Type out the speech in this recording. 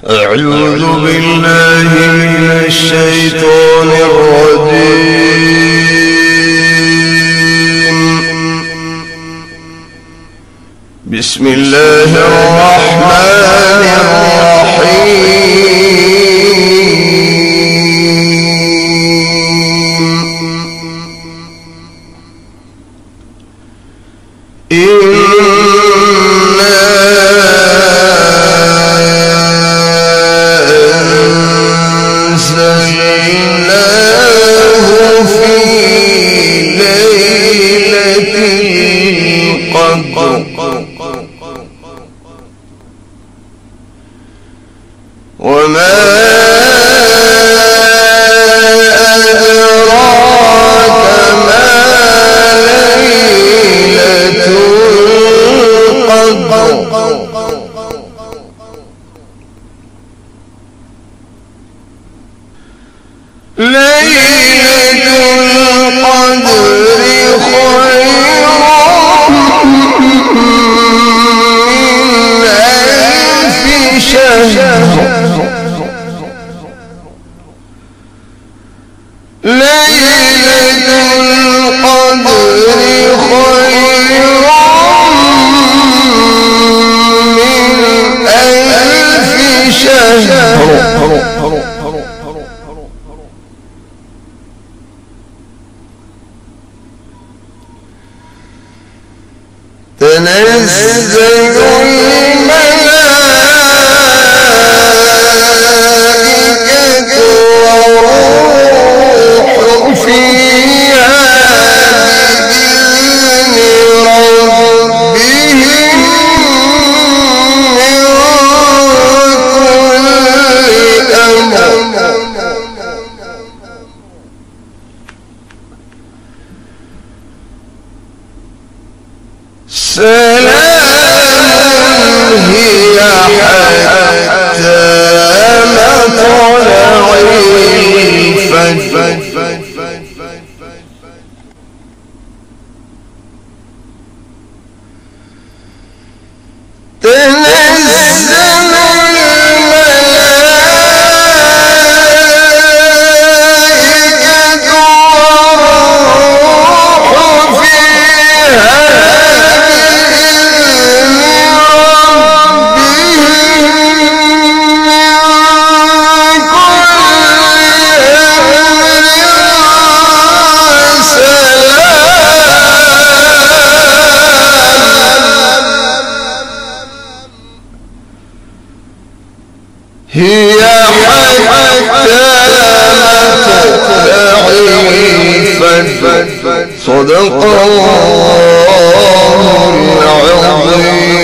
أعوذ بالله من الشيطان الرجيم. بسم الله الرحمن الرحيم. وما أدراك ما ليلة القدر. ليلة القدر خير من ألف شهر. ليلة القدر خير من ألف شهر. تنزل الملائكة والروح فيها بإذن ربهم من كل أمر. سلام هي حتى مطلع الفجر. تنزل الملائكة والروح فيها هي حتى مطلع الفجر. صدق الله. العظيم.